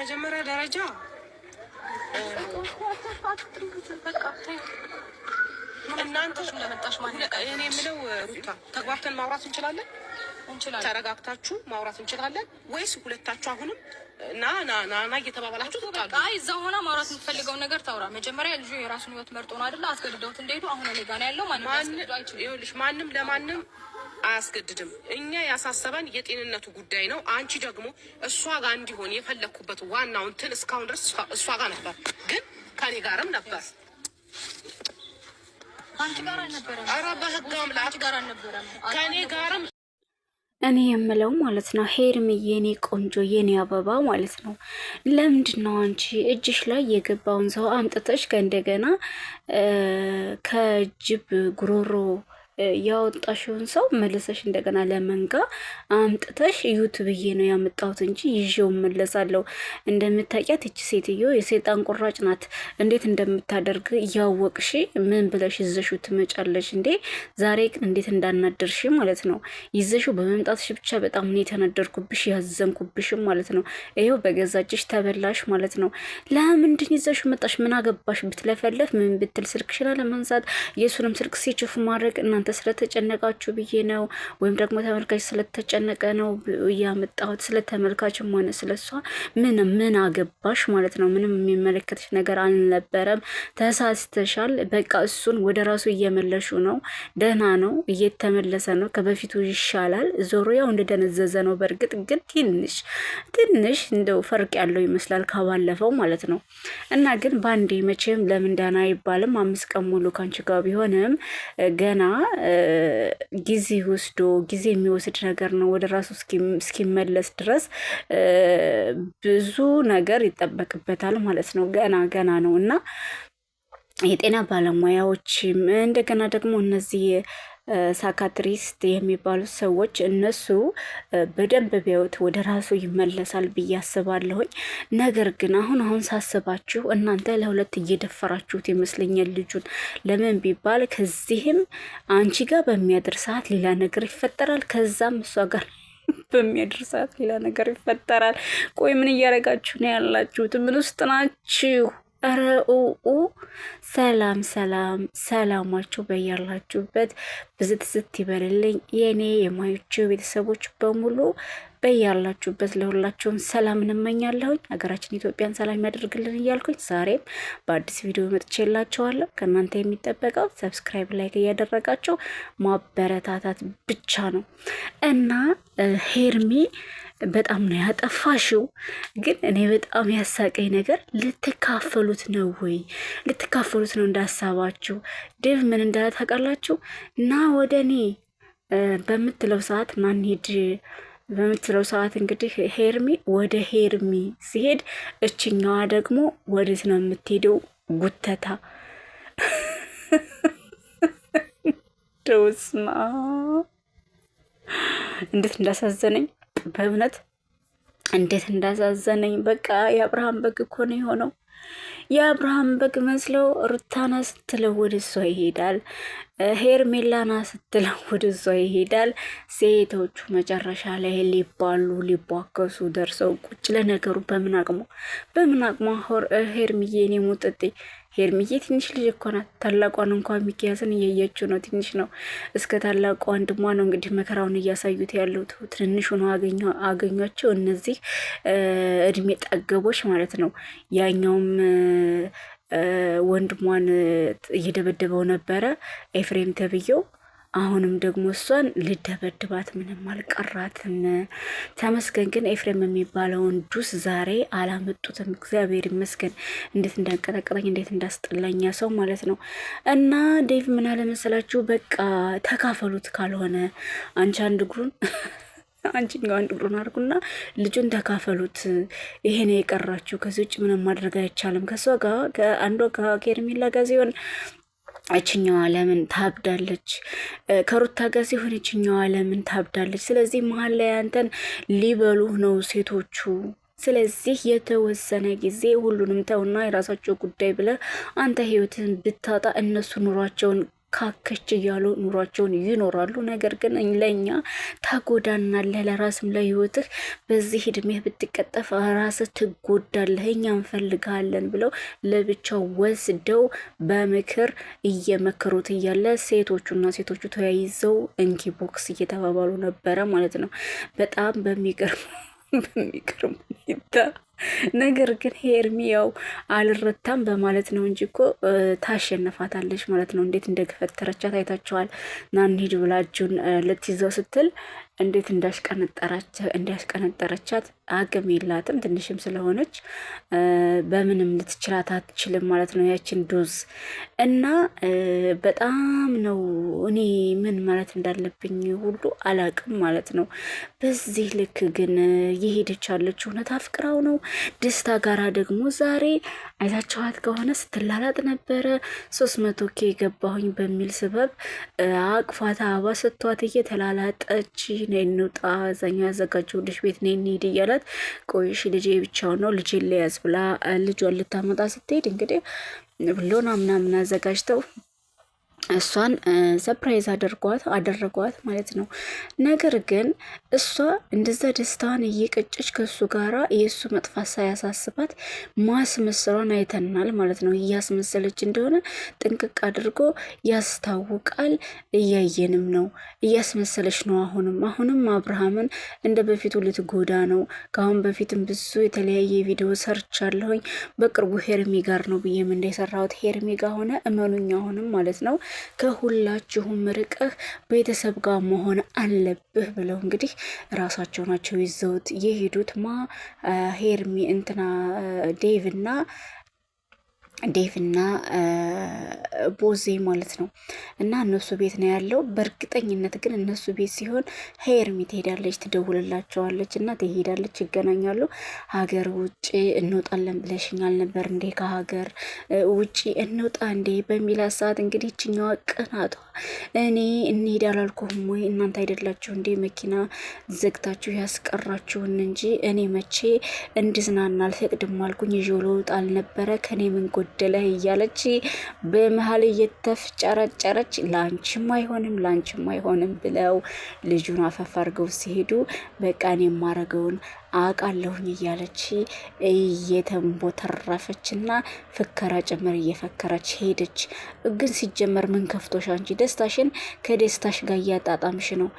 በመጀመሪያ ደረጃ እናንተ እኔ የምለው ሩታ ተግባብተን ማውራት እንችላለን? ተረጋግታችሁ ማውራት እንችላለን ወይስ ሁለታችሁ አሁንም ና እየተባባላችሁ ትጣሉ? አይ እዛው ሆና ማውራት የምትፈልገው ነገር ታውራ። መጀመሪያ ልጁ የራሱን ህይወት መርጦ ነው አይደል? አስገድደውት እንደሄዱ አሁን እኔ ጋር ነው ያለው። ማንም ለማንም አያስገድድም። እኛ ያሳሰበን የጤንነቱ ጉዳይ ነው። አንቺ ደግሞ እሷ ጋር እንዲሆን የፈለኩበት ዋናው እንትን እስካሁን ድረስ እሷ ጋር ነበር፣ ግን ከኔ ጋርም ነበር። አንቺ ጋር አልነበረም? ኧረ በህግ አምላክ ከኔ ጋርም እኔ የምለው ማለት ነው ሄርምዬ የኔ ቆንጆ የኔ አበባ ማለት ነው። ለምንድን ነው አንቺ እጅሽ ላይ የገባውን ሰው አምጥተሽ ከእንደገና ከጅብ ጉሮሮ ያወጣሽውን ሰው መልሰሽ እንደገና ለመንጋ አምጥተሽ እዩት ብዬ ነው ያመጣሁት እንጂ ይዤው መለሳለሁ። እንደምታውቂያት እቺ ሴትዮ የሰይጣን ቁራጭ ናት። እንዴት እንደምታደርግ እያወቅሽ ምን ብለሽ ይዘሽው ትመጫለሽ እንዴ? ዛሬ ግን እንዴት እንዳናደርሽ ማለት ነው። ይዘሽው በመምጣትሽ ብቻ በጣም ነው የተናደርኩብሽ፣ ያዘንኩብሽም ማለት ነው። ይሄው በገዛችሽ ተበላሽ ማለት ነው። ለምንድን ይዘሽው መጣሽ? ምን አገባሽ? ብትለፈለፍ ምን ብትል ስልክሽን አለማንሳት፣ የሱንም ስልክ ሲጭፉ ማድረግ እናንተ ስለተጨነቃችሁ ብዬ ነው፣ ወይም ደግሞ ተመልካች ስለተጨነቀ ነው እያመጣሁት። ስለተመልካችም ሆነ ስለሷ ምን አገባሽ ማለት ነው። ምንም የሚመለከትሽ ነገር አልነበረም። ተሳስተሻል። በቃ እሱን ወደ ራሱ እየመለሹ ነው። ደህና ነው፣ እየተመለሰ ነው። ከበፊቱ ይሻላል። ዞሮ ያው እንደደነዘዘ ነው። በእርግጥ ግን ትንሽ እንደው ፈርቅ ያለው ይመስላል ከባለፈው ማለት ነው። እና ግን ባንዴ መቼም ለምን ደህና አይባልም። 5 ቀን ሙሉ ካንቺ ጋር ቢሆንም ገና ጊዜ ወስዶ ጊዜ የሚወስድ ነገር ነው። ወደ ራሱ እስኪመለስ ድረስ ብዙ ነገር ይጠበቅበታል ማለት ነው። ገና ነው እና የጤና ባለሙያዎችም እንደገና ደግሞ እነዚህ ሳካትሪስት የሚባሉት ሰዎች እነሱ በደንብ ቢያዩት ወደ ራሱ ይመለሳል ብዬ አስባለሁኝ። ነገር ግን አሁን ሳስባችሁ እናንተ ለሁለት እየደፈራችሁት ይመስለኛል ልጁን። ለምን ቢባል ከዚህም አንቺ ጋር በሚያድር ሰዓት ሌላ ነገር ይፈጠራል፣ ከዛም እሷ ጋር በሚያድር ሰዓት ሌላ ነገር ይፈጠራል። ቆይ ምን እያደረጋችሁ ነው ያላችሁት? ምን ውስጥ ናችሁ? ረኡኡ ሰላማችሁ በያላችሁበት ብዝት ይበልልኝ። የኔ የማዮቹ ቤተሰቦች በሙሉ በያላችሁበት ለሁላችሁም ሰላም እንመኛለሁኝ። ሀገራችን ኢትዮጵያን ሰላም ያደርግልን እያልኩኝ ዛሬም በአዲስ ቪዲዮ መጥቼላችኋለሁ። ከእናንተ የሚጠበቀው ሰብስክራይብ፣ ላይክ እያደረጋችሁ ማበረታታት ብቻ ነው እና ሄርሚ በጣም ነው ያጠፋሽው። ግን እኔ በጣም ያሳቀኝ ነገር ልትካፈሉት ነው ወይ? ልትካፈሉት ነው እንዳሳባችሁ? ዴቭ ምን እንዳለ ታውቃላችሁ? ና ወደ እኔ በምትለው ሰዓት ማንሄድ በምትለው ሰዓት እንግዲህ ሄርሚ ወደ ሄርሚ ሲሄድ እችኛዋ ደግሞ ወዴት ነው የምትሄደው? ጉተታ ደውስማ እንዴት እንዳሳዘነኝ በእውነት እንዴት እንዳሳዘነኝ። በቃ የአብርሃም በግ እኮ ነው የሆነው። የአብርሃም በግ መስለው ሩታና ስትለው ወደ እሷ ይሄዳል፣ ሄርሜላና ስትለው ወደ እሷ ይሄዳል። ሴቶቹ መጨረሻ ላይ ሊቧከሱ ደርሰው ቁጭ። ለነገሩ በምን አቅሟ ሄርሚዬ እኔ ሙጥጤ ሄርሚዬ ትንሽ ልጅ እኮ ናት። ታላቋን እንኳን ሚኪያስን እየየችው ነው። ትንሽ ነው። እስከ ታላቋ ወንድሟ ነው እንግዲህ መከራውን እያሳዩት ያለው። ትንሹ ነው አገኟቸው እነዚህ እድሜ ጠገቦች ማለት ነው። ያኛውም ወንድሟን እየደበደበው ነበረ ኤፍሬም ተብዬው። አሁንም ደግሞ እሷን ልደበድባት ምንም አልቀራትም። ተመስገን ግን ኤፍሬም የሚባለውን ዱስ ዛሬ አላመጡትም። እግዚአብሔር ይመስገን። እንዴት እንዳንቀጠቀጠኝ እንዴት እንዳስጠላኛ ሰው ማለት ነው። እና ዴቭ ምን አለመሰላችሁ፣ በቃ ተካፈሉት። ካልሆነ አንቺ አንድ እግሩን አንቺኛው አንድ እግሩን አድርጉና ልጁን ተካፈሉት። ይሄ ነው የቀራችሁ። ከዚህ ውጭ ምንም ማድረግ አይቻልም። ከሷ ጋር ከአንዷ ከሄርሜላ ጋር ሲሆን እችኛዋ ለምን ታብዳለች? ከሩታ ጋር ሲሆን እችኛዋ ለምን ታብዳለች? ስለዚህ መሀል ላይ አንተን ሊበሉህ ነው ሴቶቹ። ስለዚህ የተወሰነ ጊዜ ሁሉንም ተውና የራሳቸው ጉዳይ ብለህ አንተ ህይወትን ብታጣ እነሱ ኑሯቸውን ካከች እያሉ ኑሯቸውን ይኖራሉ። ነገር ግን ለእኛ ታጎዳናለህ፣ ለራስም ለህይወትህ በዚህ እድሜህ ብትቀጠፍ ራስህ ትጎዳለህ፣ እኛ እንፈልጋለን ብለው ለብቻው ወስደው በምክር እየመከሩት እያለ ሴቶቹና ሴቶቹ ተያይዘው እንኪ ቦክስ እየተባባሉ ነበረ ማለት ነው። በጣም በሚገርም ሁኔታ ነገር ግን ሄርሚ ያው አልረታም በማለት ነው እንጂ እኮ ታሸንፋታለች ማለት ነው። እንዴት እንደገፈተረቻት አይታችኋል። ናንሂድ ብላ እጁን ልትይዘው ስትል እንዴት እንዳስቀነጠረቻት አቅም የላትም። ትንሽም ስለሆነች በምንም ልትችላት አትችልም ማለት ነው ያችን ዶዝ እና በጣም ነው እኔ ምን ማለት እንዳለብኝ ሁሉ አላቅም ማለት ነው። በዚህ ልክ ግን የሄደች ያለች እውነት አፍቅራው ነው። ደስታ ጋራ ደግሞ ዛሬ አይታችኋት ከሆነ ስትላላጥ ነበረ። 300 ኬ ገባሁኝ በሚል ስበብ አቅፋት አበባ ሰጥቷት እየተላላጠች ነይ እንውጣ፣ እዛኛው ያዘጋጀሁልሽ ቤት ነይ እንሂድ እያላት ቆይሽ ልጄ ብቻውን ነው ልጄ ለያዝ ብላ ልጇን ልታመጣ ስትሄድ እንግዲህ ብሎና ምናምን አዘጋጅተው እሷን ሰፕራይዝ አደረጓት ማለት ነው። ነገር ግን እሷ እንደዛ ደስታዋን እየቀጨች ከሱ ጋራ የእሱ መጥፋት ሳያሳስባት ማስመሰሏን አይተናል ማለት ነው። እያስመሰለች እንደሆነ ጥንቅቅ አድርጎ ያስታውቃል። እያየንም ነው። እያስመሰለች ነው። አሁንም አብርሃምን እንደ በፊቱ ልትጎዳ ነው። ከአሁን በፊትም ብዙ የተለያየ ቪዲዮ ሰርቻለሁኝ። በቅርቡ ሄርሚ ጋር ነው ብዬም እንደሰራሁት ሄርሚ ጋር ሆነ እመኑኝ አሁንም ማለት ነው ከሁላችሁም ርቀህ ቤተሰብ ጋር መሆን አለብህ ብለው እንግዲህ ራሳቸው ናቸው ይዘውት የሄዱት ሄርሚ እንትና ዴቭና ቦዜ ማለት ነው። እና እነሱ ቤት ነው ያለው። በእርግጠኝነት ግን እነሱ ቤት ሲሆን ሄርሚ ትሄዳለች፣ ትደውልላቸዋለች እና ትሄዳለች፣ ይገናኛሉ። ሀገር ውጭ እንወጣለን ብለሽኛል ነበር እንዴ? ከሀገር ውጭ እንውጣ እንዴ በሚላት ሰዓት እንግዲህ ይችኛዋ ቅናቷ እኔ እንሄድ አላልኩህም ወይ? እናንተ አይደላችሁ እንዴ መኪና ዘግታችሁ ያስቀራችሁን እንጂ እኔ መቼ እንድዝናና አልፈቅድም አልኩኝ። ይዤው ልወጣ አልነበረ ከኔ ምን ጎደለህ እያለች በመሀል እየተፍጨረጨረች ላንቺም አይሆንም ብለው ልጁን አፈፍ አድርገው ሲሄዱ በቃ እኔ የማረገውን አውቃለሁኝ እያለች እየተንቦተረፈችና ፍከራ ጭምር እየፈከረች ሄደች። ግን ሲጀመር ምን ከፍቶሽ አንቺ ደስታሽን ከደስታሽ ጋር እያጣጣምሽ ነው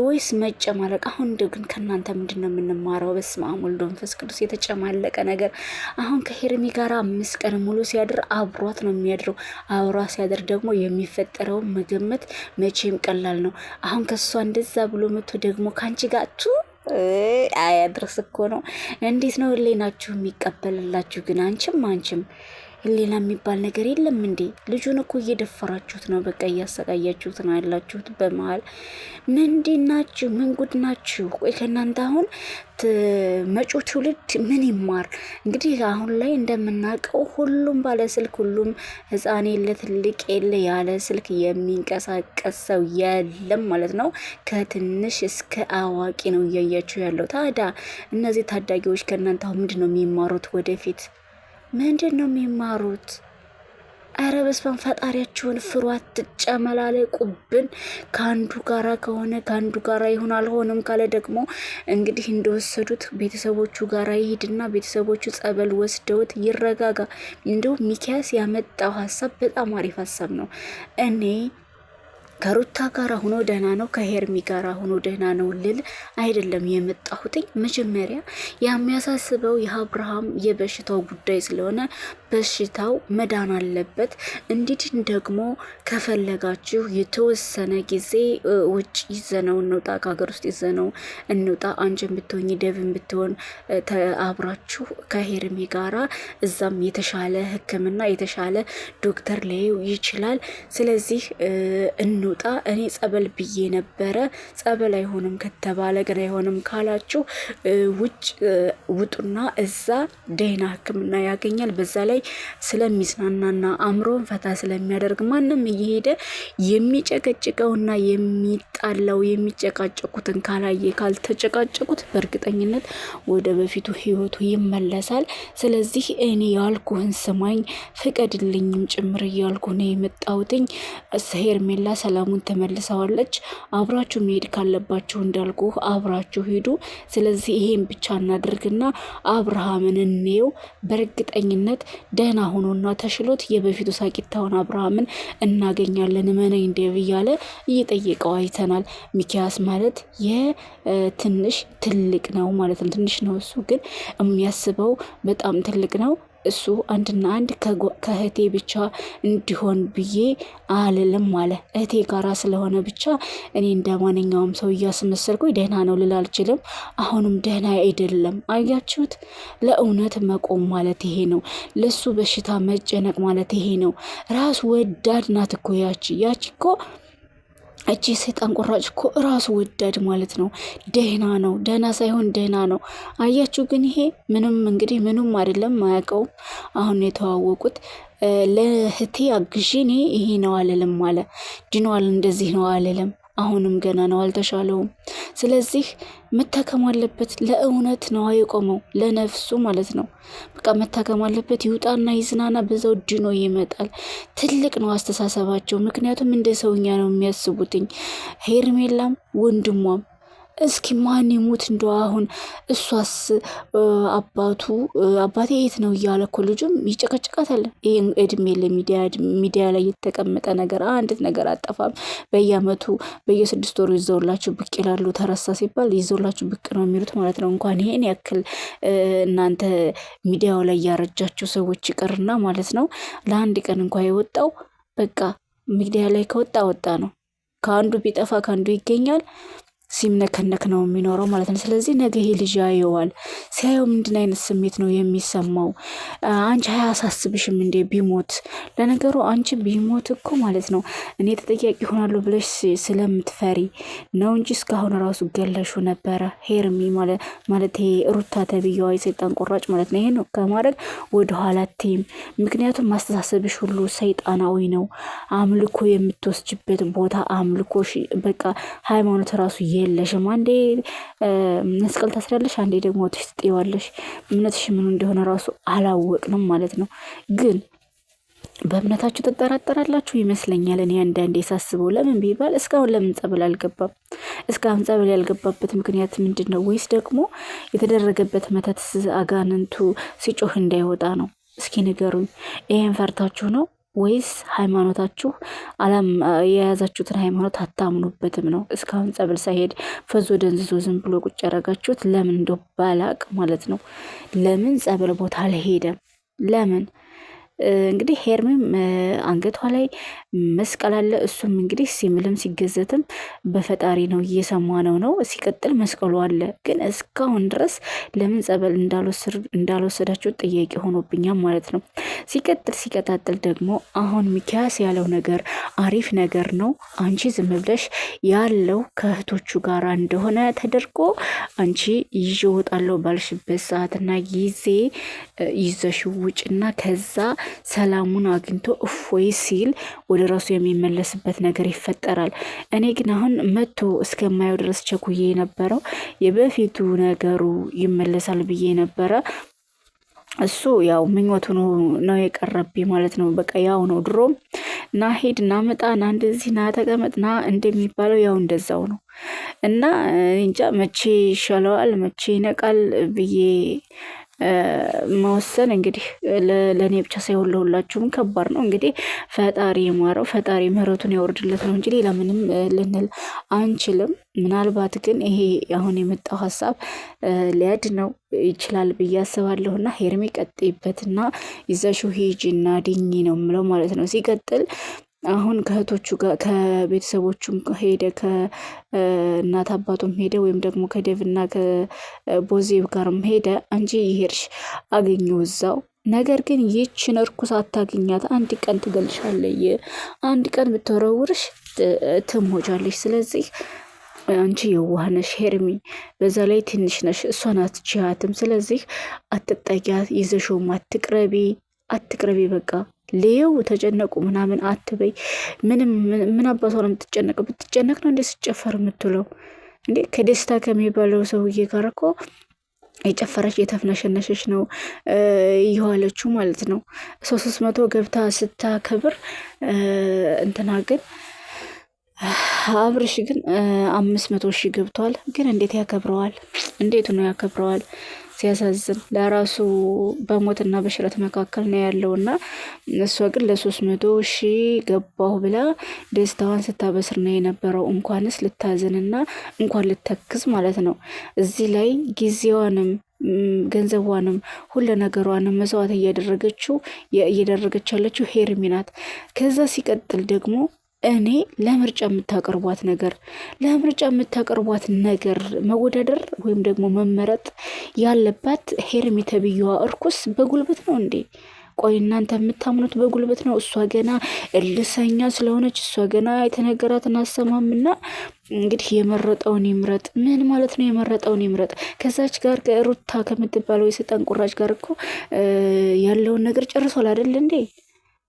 ወይስ መጨማለቅ? አሁን ግን ከእናንተ ምንድን ነው የምንማረው? በስመ አብ ወወልድ ወመንፈስ ቅዱስ። የተጨማለቀ ነገር አሁን ከሄርሚ ጋር 5 ቀን ሙሉ ሲያድር አብሯት ነው የሚያድረው። አብሯ ሲያድር ደግሞ የሚፈጠረው መገመት መቼም ቀላል ነው። አሁን ከሷ እንደዛ ብሎ መጥቶ ደግሞ ከአንቺ ጋር አያድርስ እኮ ነው። እንዴት ነው ህሊናችሁ የሚቀበልላችሁ? ግን አንቺም ህሊና የሚባል ነገር የለም እንዴ? ልጁን እኮ እየደፈራችሁት ነው። በቃ እያሰቃያችሁት ነው ያላችሁት። በመሀል ምንድን ናችሁ? ምን ጉድ ናችሁ? ቆይ ከእናንተ አሁን መጪው ትውልድ ምን ይማር? እንግዲህ አሁን ላይ እንደምናውቀው ሁሉም ባለ ስልክ፣ ሁሉም ህፃን የለ ትልቅ የለ ያለ ስልክ የሚንቀሳቀስ ሰው የለም ማለት ነው። ከትንሽ እስከ አዋቂ ነው እያያችሁ ያለው። ታዲያ እነዚህ ታዳጊዎች ከእናንተ አሁን ምንድን ነው የሚማሩት? ወደፊት ምንድን ነው የሚማሩት? አረ በስመ አብ ፈጣሪያችሁን ፍሩ፣ አትጨመላለቁብን። ከአንዱ ጋራ ከሆነ ከአንዱ ጋራ ይሁን፣ አልሆነም ካለ ደግሞ እንግዲህ እንደወሰዱት ቤተሰቦቹ ጋራ ይሄድና ቤተሰቦቹ ጸበል ወስደውት ይረጋጋ። እንደው ሚኪያስ ያመጣው ሀሳብ በጣም አሪፍ ሀሳብ ነው። እኔ ከሩታ ጋር ሆኖ ደህና ነው፣ ከሄርሚ ጋር ሆኖ ደህና ነው ልል አይደለም የመጣሁትኝ። መጀመሪያ የሚያሳስበው የአብርሃም የበሽታው ጉዳይ ስለሆነ በሽታው መዳን አለበት። እንዲድን ደግሞ ከፈለጋችሁ የተወሰነ ጊዜ ውጭ ይዘነው እንውጣ፣ ከሀገር ውስጥ ይዘነው እንውጣ። አንቺን ብትሆኝ ደብን ብትሆን አብራችሁ ከሄርሚ ጋራ እዛም የተሻለ ሕክምና የተሻለ ዶክተር ሊያዩ ይችላል። ስለዚህ ይውጣ። እኔ ጸበል ብዬ ነበረ። ጸበል አይሆንም ከተባለ ግን አይሆንም ካላችሁ ውጭ ውጡና እዛ ደህና ሕክምና ያገኛል። በዛ ላይ ስለሚዝናናና አእምሮን ፈታ ስለሚያደርግ ማንም እየሄደ የሚጨቀጭቀውና የሚጣላው የሚጨቃጨቁትን ካላየ ካልተጨቃጨቁት በእርግጠኝነት ወደ በፊቱ ህይወቱ ይመለሳል። ስለዚህ እኔ ያልኩህን ስማኝ ፍቀድልኝም ጭምር እያልኩ ነው የመጣሁትኝ። ሄርሜላ ሰላሙን ተመልሰዋለች። አብራችሁ መሄድ ካለባችሁ እንዳልኩ አብራችሁ ሂዱ። ስለዚህ ይሄን ብቻ እናድርግና አብርሃምን እንየው። በእርግጠኝነት ደህና ሆኖና ተሽሎት የበፊቱ ሳቂታውን አብርሃምን እናገኛለን። መነኝ ዴቭ እያለ እየጠየቀው አይተናል። ሚኪያስ ማለት የትንሽ ትልቅ ነው ማለት ነው። ትንሽ ነው እሱ ግን የሚያስበው በጣም ትልቅ ነው። እሱ አንድና አንድ ከእህቴ ብቻ እንዲሆን ብዬ አልልም አለ። እህቴ ጋራ ስለሆነ ብቻ እኔ እንደ ማንኛውም ሰው እያስመሰልኩኝ ደህና ነው ልል አልችልም። አሁንም ደህና አይደለም። አያችሁት? ለእውነት መቆም ማለት ይሄ ነው። ለሱ በሽታ መጨነቅ ማለት ይሄ ነው። ራስ ወዳድ ናት እኮ ያቺ እኮ እቺ ሰይጣን ቆራጭ እኮ ራሱ ወዳድ ማለት ነው። ደህና ነው፣ ደህና ሳይሆን ደህና ነው። አያችሁ? ግን ይሄ ምንም እንግዲህ ምንም አይደለም፣ አያውቀውም። አሁን የተዋወቁት ለህቴ አግዢ እኔ ይሄ ነው አልልም አለ። ድኗል፣ እንደዚህ ነው አልልም። አሁንም ገና ነው፣ አልተሻለውም። ስለዚህ መታከም አለበት። ለእውነት ነው የቆመው፣ ለነፍሱ ማለት ነው። በቃ መታከም አለበት። ይውጣና ይዝናና፣ በዛው ድኖ ይመጣል። ትልቅ ነው አስተሳሰባቸው። ምክንያቱም እንደ ሰውኛ ነው የሚያስቡትኝ። ሄርሜላም ወንድሟም እስኪ ማን ይሙት እንደው አሁን እሷስ አባቴ የት ነው እያለ እኮ ልጁም ይጨቀጭቃታል። ይህ እድሜ ለሚዲያ ላይ የተቀመጠ ነገር አንድ ነገር አጠፋም። በየአመቱ በየ6 ወሩ ይዘውላችሁ ብቅ ይላሉ። ተረሳ ሲባል ይዘውላችሁ ብቅ ነው የሚሉት ማለት ነው። እንኳን ይሄን ያክል እናንተ ሚዲያው ላይ ያረጃችሁ ሰዎች ይቅርና ማለት ነው። ለአንድ ቀን እንኳን የወጣው በቃ ሚዲያ ላይ ከወጣ ወጣ ነው። ከአንዱ ቢጠፋ ከአንዱ ይገኛል። ሲምነከነክ ነው የሚኖረው ማለት ነው። ስለዚህ ነገ ይሄ ልጅ ያየዋል። ሲያየው ምንድን አይነት ስሜት ነው የሚሰማው? አንቺ አያሳስብሽም እንዴ ቢሞት? ለነገሩ አንቺ ቢሞት እኮ ማለት ነው እኔ ተጠያቂ ይሆናሉ ብለሽ ስለምትፈሪ ነው እንጂ እስካሁን ራሱ ገለሹ ነበረ። ሄርሚ ማለት ይሄ ሩታ ተብዬዋ የሰይጣን ቆራጭ ማለት ነው። ይሄ ነው ከማድረግ ወደኋላ አትይም። ምክንያቱም ማስተሳሰብሽ ሁሉ ሰይጣናዊ ነው። አምልኮ የምትወስጅበት ቦታ አምልኮ በቃ ሃይማኖት ራሱ የለሽም። አንዴ መስቀል ታስራለሽ፣ አንዴ ደግሞ ትጥይዋለሽ። እምነትሽ ምን እንደሆነ ራሱ አላወቅንም ማለት ነው። ግን በእምነታችሁ ትጠራጠራላችሁ ይመስለኛል። እኔ አንዳንዴ ሳስበው ለምን ቢባል እስካሁን ለምን ጸበል አልገባም? እስካሁን ጸበል ያልገባበት ምክንያት ምንድን ነው? ወይስ ደግሞ የተደረገበት መተት አጋንንቱ ሲጮህ እንዳይወጣ ነው? እስኪ ንገሩኝ። ይሄን ፈርታችሁ ነው ወይስ ሃይማኖታችሁ የያዛችሁትን ሃይማኖት አታምኑበትም ነው? እስካሁን ጸበል ሳይሄድ ፈዞ ደንዝዞ ዝም ብሎ ቁጭ ያረጋችሁት ለምን እንደው ባላቅ ማለት ነው። ለምን ጸበል ቦታ አልሄደም? ለምን? እንግዲህ ሄርሜም አንገቷ ላይ መስቀል አለ። እሱም እንግዲህ ሲምልም ሲገዘትም በፈጣሪ ነው እየሰማነው ነው። ሲቀጥል መስቀሉ አለ። ግን እስካሁን ድረስ ለምን ጸበል እንዳልወሰዳቸው ጥያቄ ሆኖብኛል ማለት ነው። ሲቀጣጥል ደግሞ አሁን ሚኪያስ ያለው ነገር አሪፍ ነገር ነው። አንቺ ዝም ብለሽ ያለው ከእህቶቹ ጋር እንደሆነ ተደርጎ አንቺ ይዤ እወጣለሁ ባልሽበት ሰዓትና ጊዜ ይዘሽ ውጭና ከዛ ሰላሙን አግኝቶ እፎይ ሲል ወደ ራሱ የሚመለስበት ነገር ይፈጠራል። እኔ ግን አሁን መቶ እስከማየው ድረስ ቸኩዬ የነበረው የበፊቱ ነገሩ ይመለሳል ብዬ ነበረ። እሱ ያው ምኞቱ ነው የቀረብኝ ማለት ነው። በቃ ያው ነው ድሮም ና ሄድ ና መጣ ና እንደዚህ ና ተቀመጥ ና እንደሚባለው ያው እንደዛው ነው እና እንጃ መቼ ይሻለዋል መቼ ይነቃል ብዬ መወሰን እንግዲህ ለእኔ ብቻ ሳይሆን ለሁላችሁም ከባድ ነው። እንግዲህ ፈጣሪ የማረው ፈጣሪ ምህረቱን ያወርድለት ነው እንጂ ሌላ ምንም ልንል አንችልም። ምናልባት ግን ይሄ አሁን የመጣው ሀሳብ ሊያድነው ይችላል ብዬ አስባለሁና ሄርሜ ቀጥይበትና ይዘሽው ሂጂና ድኝ ነው የምለው ማለት ነው። ሲቀጥል አሁን ከእህቶቹ ጋር ከቤተሰቦቹም ሄደ ከእናት አባቱም ሄደ ወይም ደግሞ ከዴቭና ከቦዜብ ጋርም ሄደ። አንቺ ይሄድሽ አገኘው እዛው ነገር ግን ይችን እርኩስ አታገኛት። አንድ ቀን ትገልሻለች። አንድ ቀን ብትወረውርሽ ትሞጃለሽ። ስለዚህ አንቺ የዋህነሽ ሄርሚ፣ በዛ ላይ ትንሽ ነሽ፣ እሷን አትችያትም። ስለዚህ አትጠጊያት፣ ይዘሽውም አትቅረቢ። በቃ ሌው ተጨነቁ ምናምን አትበይ። ምን አባቷ ነው የምትጨነቀው? ብትጨነቅ ነው እንዴ ስጨፈር የምትውለው እንዴ? ከደስታ ከሚባለው ሰውዬ ጋር እኮ የጨፈረች የተፍነሸነሸች ነው እየዋለችው ማለት ነው። 300 ገብታ ስታከብር እንትና ግን አብርሽ ግን 500 ሺህ ገብቷል። ግን እንዴት ያከብረዋል? እንዴት ነው ያከብረዋል? ሲያሳዝን ለራሱ በሞትና በሽረት መካከል ነው ያለውና እሷ ግን ለ300 ሺህ ገባሁ ብላ ደስታዋን ስታበስር ነው የነበረው። እንኳንስ ልታዝንና እንኳን ልተክዝ ማለት ነው። እዚህ ላይ ጊዜዋንም ገንዘቧንም ሁሉ ነገሯንም መስዋዕት እያደረገች ያለችው ሄርሚ ናት። ከዛ ሲቀጥል ደግሞ እኔ ለምርጫ የምታቀርቧት ነገር መወዳደር ወይም ደግሞ መመረጥ ያለባት ሄርሚ ተብዬዋ እርኩስ በጉልበት ነው እንዴ? ቆይ እናንተ የምታምኑት በጉልበት ነው? እሷ ገና እልሰኛ ስለሆነች እሷ ገና የተነገራትን አሰማምና እንግዲህ የመረጠውን ይምረጥ። ምን ማለት ነው የመረጠውን ይምረጥ? ከዛች ጋር ሩታ ከምትባለው የሰይጣን ቁራጭ ጋር እኮ ያለውን ነገር ጨርሷል አይደል እንዴ?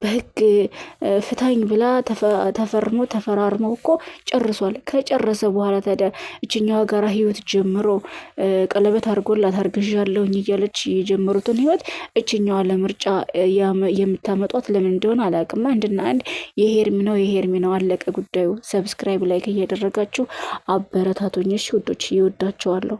በህግ ፍታኝ ብላ ተፈራርመው እኮ ጨርሷል። ከጨረሰ በኋላ ታዲያ እችኛዋ ጋራ ህይወት ጀምሮ ቀለበት አድርጎላት አርግዣለሁኝ እያለች የጀመሩትን ህይወት እችኛዋ ለምርጫ የምታመጧት ለምን እንደሆነ አላውቅም። አንድና አንድ የሄርሚ ነው አለቀ ጉዳዩ። ሰብስክራይብ ላይክ እያደረጋችሁ አበረታቶኝ። እሺ ውዶች፣ ይወዳቸዋለሁ።